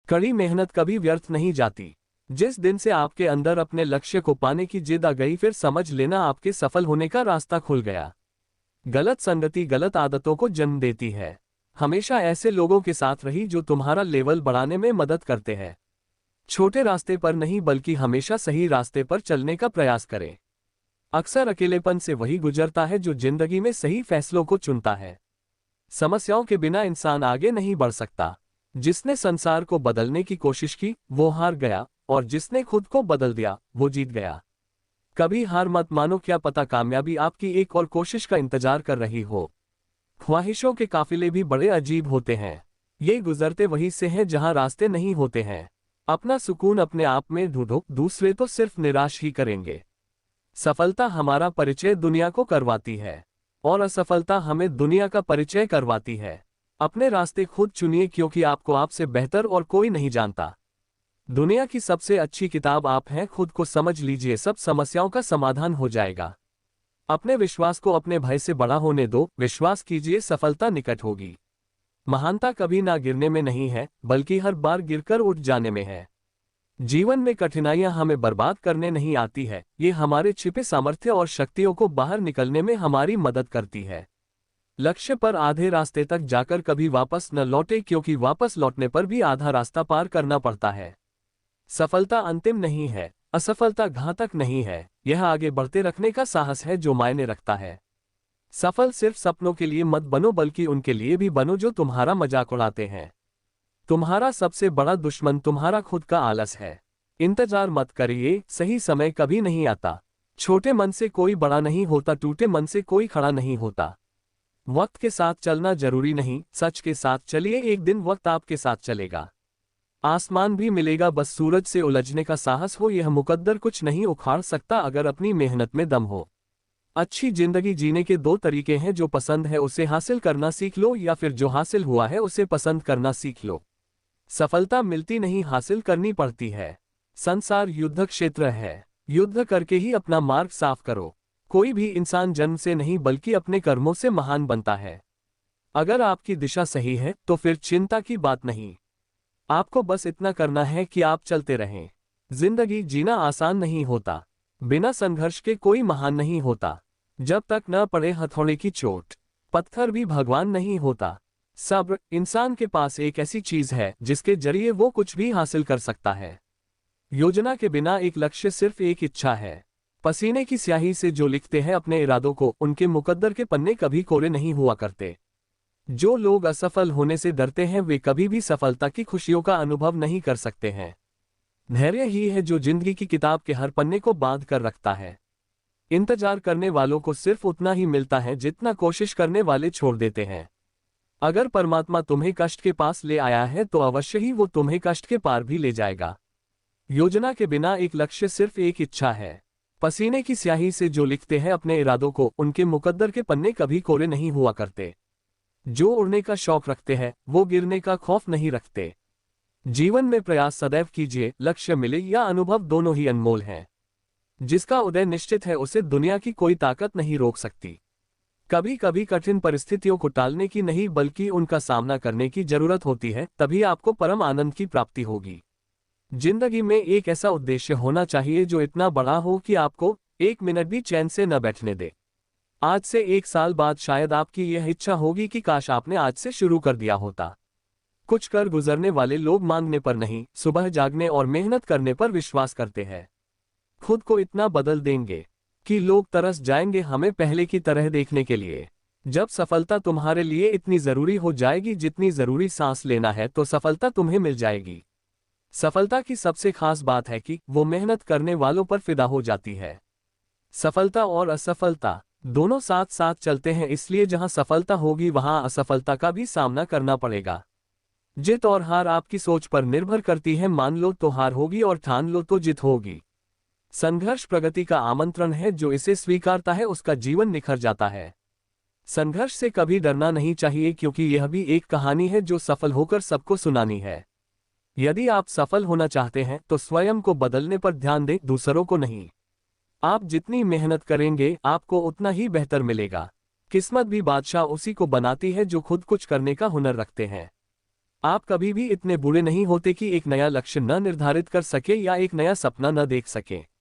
कड़ी मेहनत कभी व्यर्थ नहीं जाती। जिस दिन से आपके अंदर अपने लक्ष्य को पाने की जिद आ गई, फिर समझ लेना आपके सफल होने का रास्ता खुल गया। गलत संगति गलत आदतों को जन्म देती है। हमेशा ऐसे लोगों के साथ रही जो तुम्हारा लेवल बढ़ाने में मदद करते हैं। छोटे रास्ते पर नहीं बल्कि हमेशा सही रास्ते पर चलने का प्रयास करें। अक्सर अकेलेपन से वही गुजरता है जो जिंदगी में सही फैसलों को चुनता है। समस्याओं के बिना इंसान आगे नहीं बढ़ सकता। जिसने संसार को बदलने की कोशिश की वो हार गया, और जिसने खुद को बदल दिया वो जीत गया। कभी हार मत मानो, क्या पता कामयाबी आपकी एक और कोशिश का इंतजार कर रही हो। ख्वाहिशों के काफिले भी बड़े अजीब होते हैं। ये गुजरते वहीं से हैं जहां रास्ते नहीं होते हैं। अपना सुकून अपने आप में ढूंढो, दूसरे तो सिर्फ निराश ही करेंगे। सफलता हमारा परिचय दुनिया को करवाती है, और असफलता हमें दुनिया का परिचय करवाती है। अपने रास्ते खुद चुनिए, क्योंकि आपको आपसे बेहतर और कोई नहीं जानता। दुनिया की सबसे अच्छी किताब आप हैं, खुद को समझ लीजिए, सब समस्याओं का समाधान हो जाएगा। अपने विश्वास को अपने भय से बड़ा होने दो, विश्वास कीजिए सफलता निकट होगी। महानता कभी ना गिरने में नहीं है, बल्कि हर बार गिरकर उठ जाने में है। जीवन में कठिनाइयां हमें बर्बाद करने नहीं आती है, ये हमारे छिपे सामर्थ्य और शक्तियों को बाहर निकलने में हमारी मदद करती है। लक्ष्य पर आधे रास्ते तक जाकर कभी वापस न लौटे, क्योंकि वापस लौटने पर भी आधा रास्ता पार करना पड़ता है। सफलता अंतिम नहीं है, असफलता घातक नहीं है, यह आगे बढ़ते रखने का साहस है जो मायने रखता है। सफल सिर्फ सपनों के लिए मत बनो, बल्कि उनके लिए भी बनो जो तुम्हारा मजाक उड़ाते हैं। तुम्हारा सबसे बड़ा दुश्मन तुम्हारा खुद का आलस है। इंतजार मत करिए, सही समय कभी नहीं आता। छोटे मन से कोई बड़ा नहीं होता, टूटे मन से कोई खड़ा नहीं होता। वक्त के साथ चलना जरूरी नहीं, सच के साथ चलिए, एक दिन वक्त आपके साथ चलेगा। आसमान भी मिलेगा, बस सूरज से उलझने का साहस हो। यह मुकद्दर कुछ नहीं उखाड़ सकता अगर अपनी मेहनत में दम हो। अच्छी जिंदगी जीने के दो तरीके हैं, जो पसंद है उसे हासिल करना सीख लो, या फिर जो हासिल हुआ है उसे पसंद करना सीख लो। सफलता मिलती नहीं, हासिल करनी पड़ती है। संसार युद्ध क्षेत्र है, युद्ध करके ही अपना मार्ग साफ करो। कोई भी इंसान जन्म से नहीं बल्कि अपने कर्मों से महान बनता है। अगर आपकी दिशा सही है तो फिर चिंता की बात नहीं। आपको बस इतना करना है कि आप चलते रहें। जिंदगी जीना आसान नहीं होता, बिना संघर्ष के कोई महान नहीं होता। जब तक न पड़े हथौड़े की चोट, पत्थर भी भगवान नहीं होता। सब्र इंसान के पास एक ऐसी चीज है जिसके जरिए वो कुछ भी हासिल कर सकता है। योजना के बिना एक लक्ष्य सिर्फ एक इच्छा है। पसीने की स्याही से जो लिखते हैं अपने इरादों को, उनके मुकद्दर के पन्ने कभी कोरे नहीं हुआ करते। जो लोग असफल होने से डरते हैं वे कभी भी सफलता की खुशियों का अनुभव नहीं कर सकते हैं। धैर्य ही है जो जिंदगी की किताब के हर पन्ने को बांध कर रखता है। इंतजार करने वालों को सिर्फ उतना ही मिलता है जितना कोशिश करने वाले छोड़ देते हैं। अगर परमात्मा तुम्हें कष्ट के पास ले आया है तो अवश्य ही वो तुम्हें कष्ट के पार भी ले जाएगा। योजना के बिना एक लक्ष्य सिर्फ एक इच्छा है। पसीने की स्याही से जो लिखते हैं अपने इरादों को, उनके मुकद्दर के पन्ने कभी कोरे नहीं हुआ करते। जो उड़ने का शौक रखते हैं वो गिरने का खौफ नहीं रखते। जीवन में प्रयास सदैव कीजिए, लक्ष्य मिले या अनुभव दोनों ही अनमोल हैं। जिसका उदय निश्चित है उसे दुनिया की कोई ताकत नहीं रोक सकती। कभी कभी कठिन परिस्थितियों को टालने की नहीं बल्कि उनका सामना करने की जरूरत होती है, तभी आपको परम आनंद की प्राप्ति होगी। जिंदगी में एक ऐसा उद्देश्य होना चाहिए जो इतना बड़ा हो कि आपको एक मिनट भी चैन से न बैठने दे। आज से 1 साल बाद शायद आपकी यह इच्छा होगी कि काश आपने आज से शुरू कर दिया होता। कुछ कर गुजरने वाले लोग मांगने पर नहीं, सुबह जागने और मेहनत करने पर विश्वास करते हैं। खुद को इतना बदल देंगे कि लोग तरस जाएंगे हमें पहले की तरह देखने के लिए। जब सफलता तुम्हारे लिए इतनी जरूरी हो जाएगी जितनी जरूरी सांस लेना है, तो सफलता तुम्हें मिल जाएगी। सफलता की सबसे खास बात है कि वो मेहनत करने वालों पर फिदा हो जाती है। सफलता और असफलता दोनों साथ साथ चलते हैं, इसलिए जहां सफलता होगी वहां असफलता का भी सामना करना पड़ेगा। जीत और हार आपकी सोच पर निर्भर करती है, मान लो तो हार होगी और ठान लो तो जीत होगी। संघर्ष प्रगति का आमंत्रण है, जो इसे स्वीकारता है उसका जीवन निखर जाता है। संघर्ष से कभी डरना नहीं चाहिए, क्योंकि यह भी एक कहानी है जो सफल होकर सबको सुनानी है। यदि आप सफल होना चाहते हैं तो स्वयं को बदलने पर ध्यान दें, दूसरों को नहीं। आप जितनी मेहनत करेंगे आपको उतना ही बेहतर मिलेगा। किस्मत भी बादशाह उसी को बनाती है जो खुद कुछ करने का हुनर रखते हैं। आप कभी भी इतने बुरे नहीं होते कि एक नया लक्ष्य न निर्धारित कर सके या एक नया सपना न देख सके।